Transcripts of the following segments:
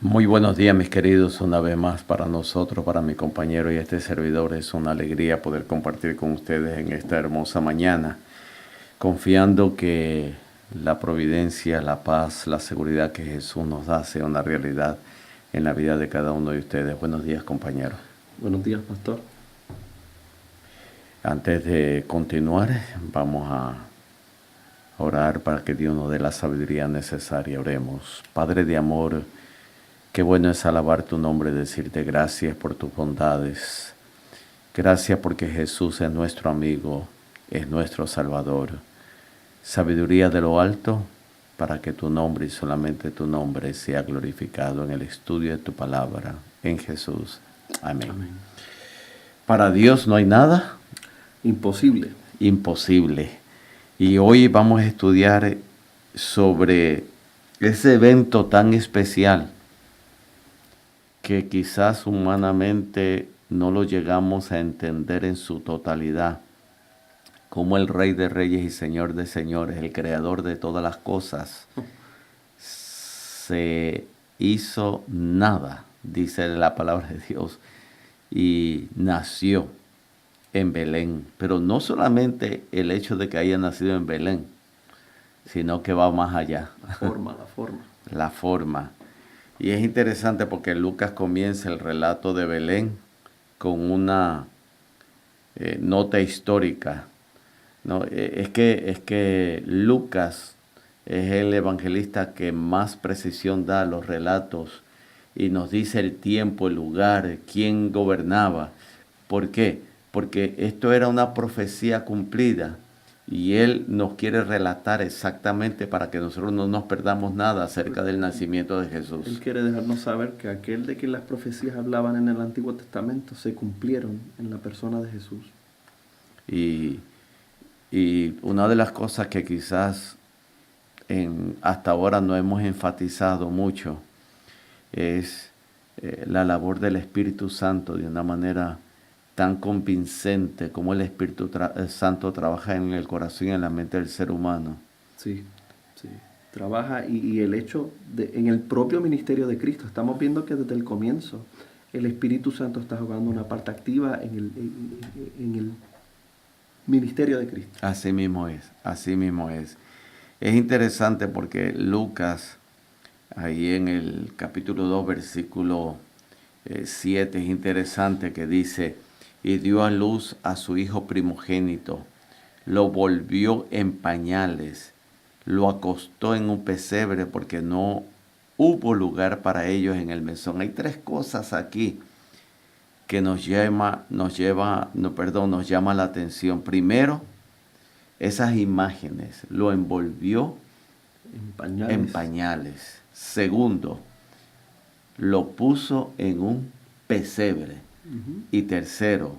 Muy buenos días, mis queridos. Una vez más para nosotros, para mi compañero y este servidor, es una alegría poder compartir con ustedes en esta hermosa mañana, confiando que la providencia, la paz, la seguridad que Jesús nos da sea una realidad en la vida de cada uno de ustedes. Buenos días, compañeros. Buenos días, pastor. Antes de continuar, vamos a orar para que Dios nos dé la sabiduría necesaria. Oremos. Padre de amor, qué bueno es alabar tu nombre, decirte gracias por tus bondades. Gracias porque Jesús es nuestro amigo, es nuestro Salvador. Sabiduría de lo alto para que tu nombre y solamente tu nombre sea glorificado en el estudio de tu palabra, en Jesús. Amén. Amén. Para Dios no hay nada Imposible. imposible. Y hoy vamos a estudiar sobre ese evento tan especial que quizás humanamente no lo llegamos a entender en su totalidad, como el Rey de Reyes y Señor de Señores, el Creador de todas las cosas, se hizo nada, dice la palabra de Dios, y nació en Belén. Pero no solamente el hecho de que haya nacido en Belén, sino que va más allá. La forma. La forma. Y es interesante porque Lucas comienza el relato de Belén con una nota histórica, ¿no? Es que Lucas es el evangelista que más precisión da a los relatos y nos dice el tiempo, el lugar, quién gobernaba. ¿Por qué? Porque esto era una profecía cumplida y él nos quiere relatar exactamente para que nosotros no nos perdamos nada acerca del nacimiento de Él Jesús. quiere dejarnos saber que aquel de quien las profecías hablaban en el Antiguo Testamento se cumplieron en la persona de Jesús. Y, y una de las cosas que quizás hasta ahora no hemos enfatizado mucho es la labor del Espíritu Santo de una manera tan convincente como el Espíritu Santo trabaja en el corazón y en la mente del ser humano. Sí. Trabaja y el hecho en el propio ministerio de Cristo. Estamos viendo que desde el comienzo el Espíritu Santo está jugando una parte activa en el ministerio de Cristo. Así mismo es, así mismo es. Es interesante porque Lucas, ahí en el capítulo 2, versículo 7, es interesante que dice, y dio a luz a su hijo primogénito, lo volvió en pañales, lo acostó en un pesebre porque no hubo lugar para ellos en el mesón. Hay tres cosas aquí que nos llama la atención. Primero, esas imágenes, lo envolvió en pañales. Segundo, lo puso en un pesebre. Uh-huh. Y tercero,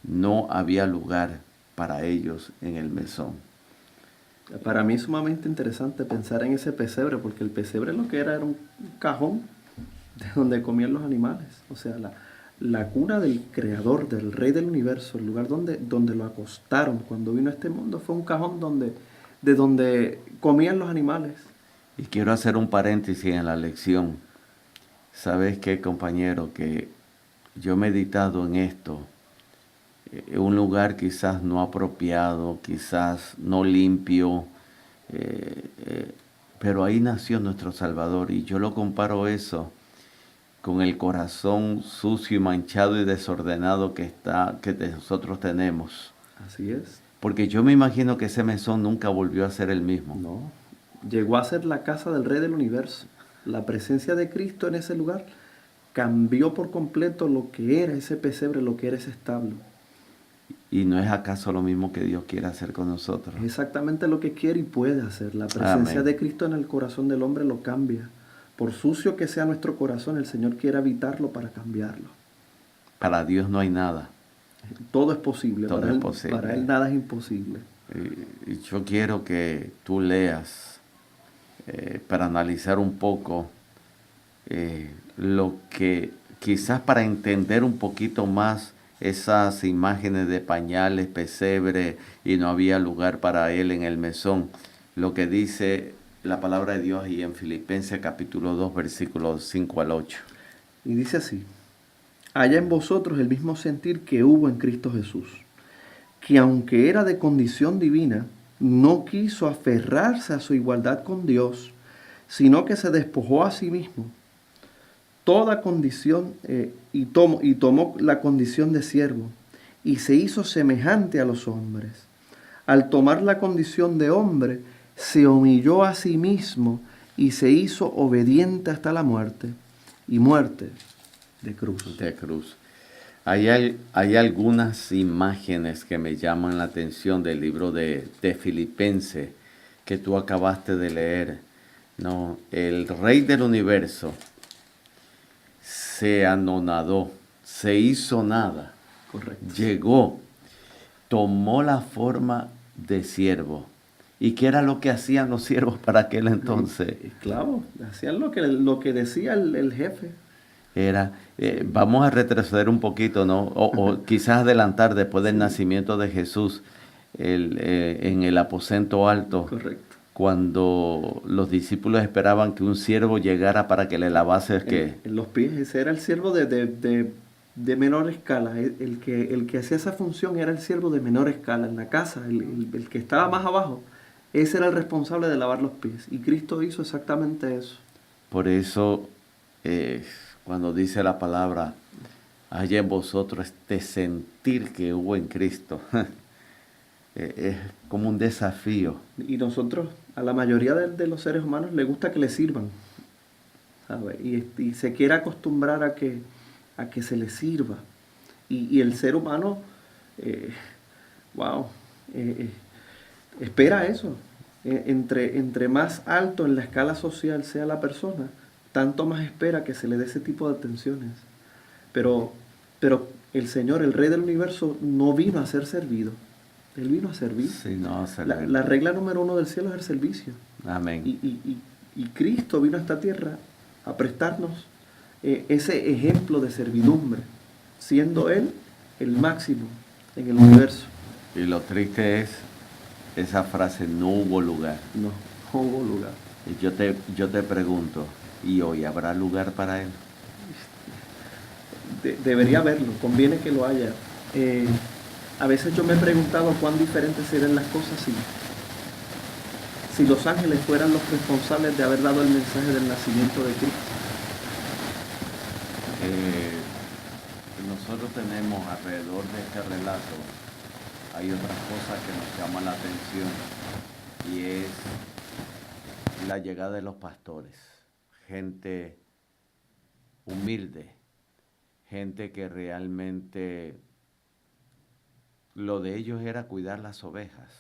no había lugar para ellos en el mesón. Para mí es sumamente interesante pensar en ese pesebre, porque el pesebre lo que era un cajón de donde comían los animales. O sea, la cuna del creador, del rey del universo, el lugar donde lo acostaron cuando vino a este mundo, fue un cajón de donde comían los animales. Y quiero hacer un paréntesis en la lección. ¿Sabes qué, compañero? Que yo he meditado en esto. Un lugar quizás no apropiado, quizás no limpio, pero ahí nació nuestro Salvador. Y yo lo comparo eso con el corazón sucio y manchado y desordenado que nosotros tenemos. Así es. Porque yo me imagino que ese mesón nunca volvió a ser el mismo. No, llegó a ser la casa del rey del universo. La presencia de Cristo en ese lugar cambió por completo lo que era ese pesebre, lo que era ese establo. ¿Y no es acaso lo mismo que Dios quiere hacer con nosotros? Es exactamente lo que quiere y puede hacer. La presencia Amén. de Cristo en el corazón del hombre lo cambia. Por sucio que sea nuestro corazón, el Señor quiere habitarlo para cambiarlo. Para Dios no hay nada. Todo es posible. Todo para es él, posible. Para Él nada es imposible. Y yo quiero que tú leas para analizar un poco lo que quizás para entender un poquito más esas imágenes de pañales, pesebre y no había lugar para él en el mesón. Lo que dice la palabra de Dios ahí en Filipenses capítulo 2, versículos 5 al 8. Y dice así: haya en vosotros el mismo sentir que hubo en Cristo Jesús, que aunque era de condición divina, no quiso aferrarse a su igualdad con Dios, sino que se despojó a sí mismo toda condición y tomó la condición de siervo y se hizo semejante a los hombres. Al tomar la condición de hombre, se humilló a sí mismo y se hizo obediente hasta la muerte, y muerte de cruz. De cruz. Hay algunas imágenes que me llaman la atención del libro de Filipenses que tú acabaste de leer. No, el Rey del Universo se anonadó, se hizo nada. Correcto. Llegó, tomó la forma de siervo. ¿Y qué era lo que hacían los siervos para aquel entonces? Esclavos, hacían lo que decía el jefe. Era, vamos a retroceder un poquito, ¿no? O quizás adelantar después del nacimiento de Jesús en el aposento alto. Correcto. Cuando los discípulos esperaban que un siervo llegara para que le lavase en los pies. Ese era el siervo de menor escala. El que hacía esa función era el siervo de menor escala en la casa. El que estaba más abajo, ese era el responsable de lavar los pies. Y Cristo hizo exactamente eso. Por eso, cuando dice la palabra, haya en vosotros este sentir que hubo en Cristo, es como un desafío. Y nosotros, a la mayoría de los seres humanos, les gusta que le sirvan, ¿sabe? Y se quiere acostumbrar a que se le sirva. Y el ser humano, espera eso. Entre más alto en la escala social sea la persona, tanto más espera que se le dé ese tipo de atenciones. Pero el Señor, el Rey del Universo, no vino a ser servido. Él vino a servir. Sí, no, la regla número 1 del cielo es el servicio. Amén. Y Cristo vino a esta tierra a prestarnos ese ejemplo de servidumbre, siendo Él el máximo en el universo. Y lo triste es esa frase, no hubo lugar. No hubo lugar. Y yo te pregunto, ¿y hoy habrá lugar para Él? Debería haberlo, conviene que lo haya. A veces yo me he preguntado cuán diferentes serían las cosas si los ángeles fueran los responsables de haber dado el mensaje del nacimiento de Cristo. Nosotros tenemos alrededor de este relato, hay otras cosas que nos llaman la atención, y es la llegada de los pastores, gente humilde, gente que realmente lo de ellos era cuidar las ovejas.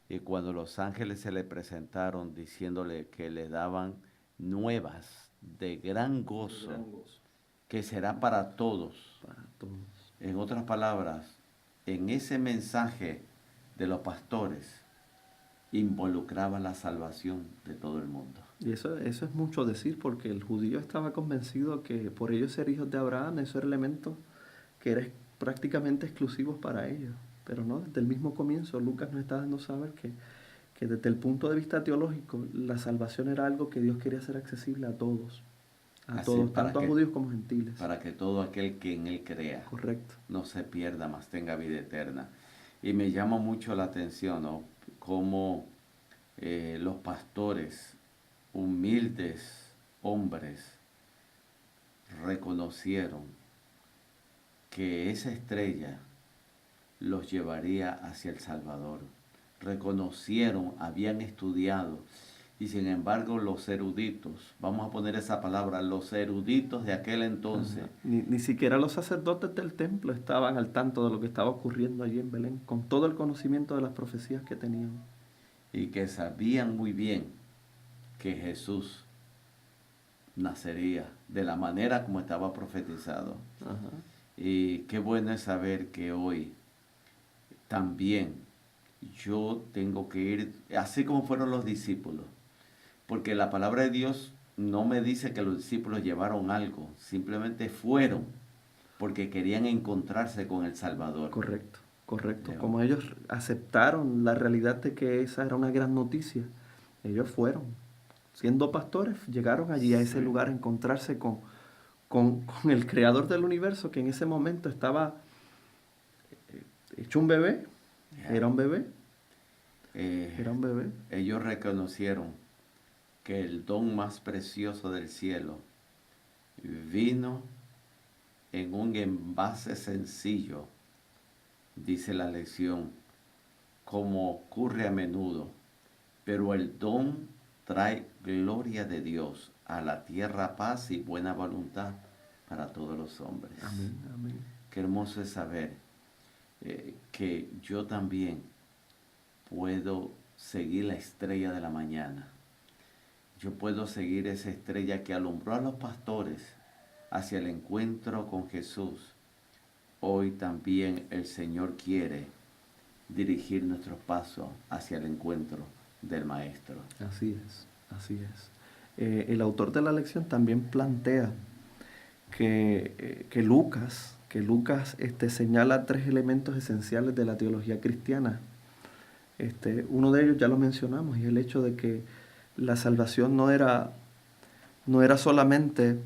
Y cuando los ángeles se le presentaron diciéndole que le daban nuevas de gran gozo, que será para todos. En otras palabras, en ese mensaje de los pastores involucraba la salvación de todo el mundo. Y eso es mucho decir, porque el judío estaba convencido que por ellos ser hijos de Abraham, esos elementos que eran prácticamente exclusivos para ellos. Pero no, desde el mismo comienzo Lucas nos está dando saber que desde el punto de vista teológico la salvación era algo que Dios quería hacer accesible a todos. Tanto a judíos como gentiles. Para que todo aquel que en Él crea, correcto, no se pierda, mas tenga vida eterna. Y me llama mucho la atención, ¿no? Cómo los pastores, humildes hombres, reconocieron que esa estrella los llevaría hacia el Salvador. Reconocieron, habían estudiado. Y sin embargo los eruditos, vamos a poner esa palabra, los eruditos de aquel entonces. Ni siquiera los sacerdotes del templo estaban al tanto de lo que estaba ocurriendo allí en Belén, con todo el conocimiento de las profecías que tenían. Y que sabían muy bien que Jesús nacería de la manera como estaba profetizado. Ajá. Y qué bueno es saber que hoy también yo tengo que ir, así como fueron los discípulos, porque la palabra de Dios no me dice que los discípulos llevaron algo, simplemente fueron porque querían encontrarse con el Salvador. Correcto. Como ellos aceptaron la realidad de que esa era una gran noticia Ellos fueron, siendo pastores, llegaron allí a ese lugar a encontrarse con el creador del universo, que en ese momento estaba hecho un bebé. Era un bebé. Era un bebé. Ellos reconocieron que el don más precioso del cielo vino en un envase sencillo, dice la lección, como ocurre a menudo, pero el don trae gloria de Dios a la tierra, paz y buena voluntad para todos los hombres. Amén, amén. Qué hermoso es saber que yo también puedo seguir la estrella de la mañana. Yo puedo seguir esa estrella que alumbró a los pastores hacia el encuentro con Jesús. Hoy también el Señor quiere dirigir nuestros pasos hacia el encuentro del Maestro. Así es, así es. El autor de la lección también plantea que Lucas señala 3 elementos esenciales de la teología cristiana. Uno de ellos ya lo mencionamos, y es el hecho de que la salvación no era solamente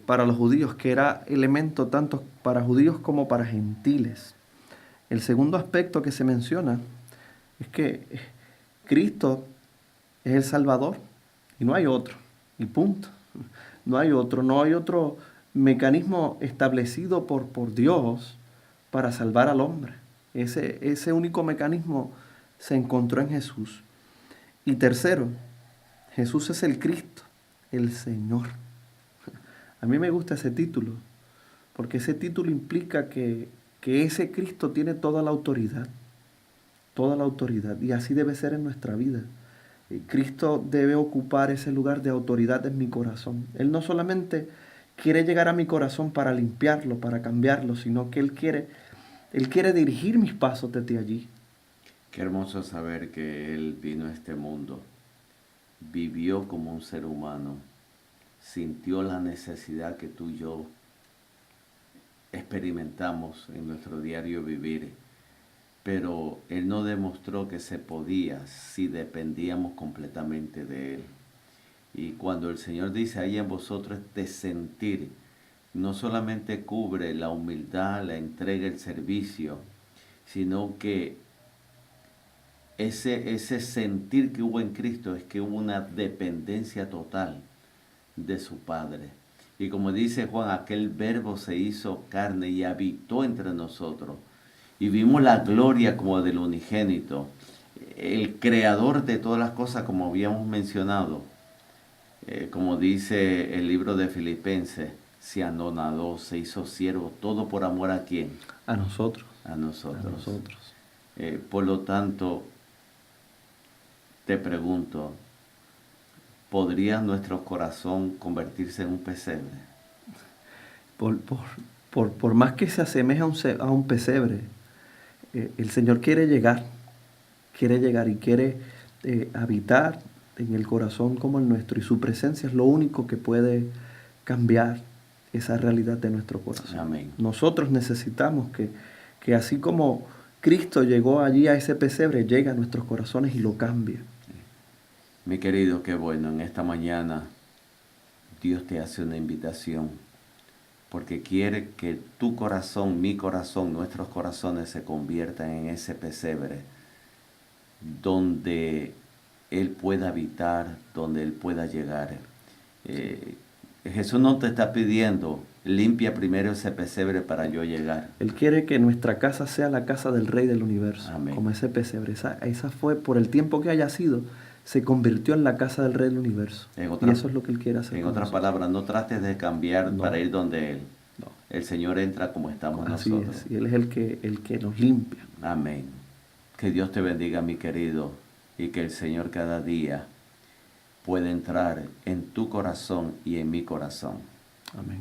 para los judíos, que era elemento tanto para judíos como para gentiles. El segundo aspecto que se menciona es que Cristo es el Salvador y no hay otro, y punto. No hay otro mecanismo establecido por Dios para salvar al hombre. Ese único mecanismo se encontró en Jesús. Y tercero, Jesús es el Cristo, el Señor. A mí me gusta ese título, porque ese título implica que ese Cristo tiene toda la autoridad, y así debe ser en nuestra vida. Cristo debe ocupar ese lugar de autoridad en mi corazón. Él no solamente quiere llegar a mi corazón para limpiarlo, para cambiarlo, sino que Él quiere dirigir mis pasos desde allí. Qué hermoso saber que Él vino a este mundo, vivió como un ser humano, sintió la necesidad que tú y yo experimentamos en nuestro diario vivir, pero Él no demostró que se podía si dependíamos completamente de Él. Y cuando el Señor dice, hay en vosotros este sentir, no solamente cubre la humildad, la entrega, el servicio, sino que ese sentir que hubo en Cristo es que hubo una dependencia total de su Padre. Y como dice Juan, aquel verbo se hizo carne y habitó entre nosotros. Y vimos la gloria como del unigénito, el creador de todas las cosas, como habíamos mencionado. Como dice el libro de Filipenses, se anonadó, se hizo siervo, todo por amor ¿a quién? A nosotros. A nosotros. A nosotros. Por lo tanto, te pregunto, ¿podría nuestro corazón convertirse en un pesebre? Por más que se asemeje a un pesebre, el Señor quiere llegar y quiere habitar en el corazón como el nuestro, y su presencia es lo único que puede cambiar esa realidad de nuestro corazón. Amén. Nosotros necesitamos que así como Cristo llegó allí a ese pesebre, llegue a nuestros corazones y lo cambie. Mi querido, qué bueno, en esta mañana Dios te hace una invitación, porque quiere que tu corazón, mi corazón, nuestros corazones se conviertan en ese pesebre donde Él pueda habitar, donde Él pueda llegar. Jesús no te está pidiendo, limpia primero ese pesebre para yo llegar. Él quiere que nuestra casa sea la casa del Rey del Universo. Amén. Como ese pesebre. Esa fue, por el tiempo que haya sido, se convirtió en la casa del Rey del Universo. Y eso es lo que Él quiere hacer. En otras palabras, no trates de cambiar para ir donde Él. No. El Señor entra como estamos Así nosotros. es, y Él es el que nos limpia. Amén. Que Dios te bendiga, mi querido, y que el Señor cada día pueda entrar en tu corazón y en mi corazón. Amén.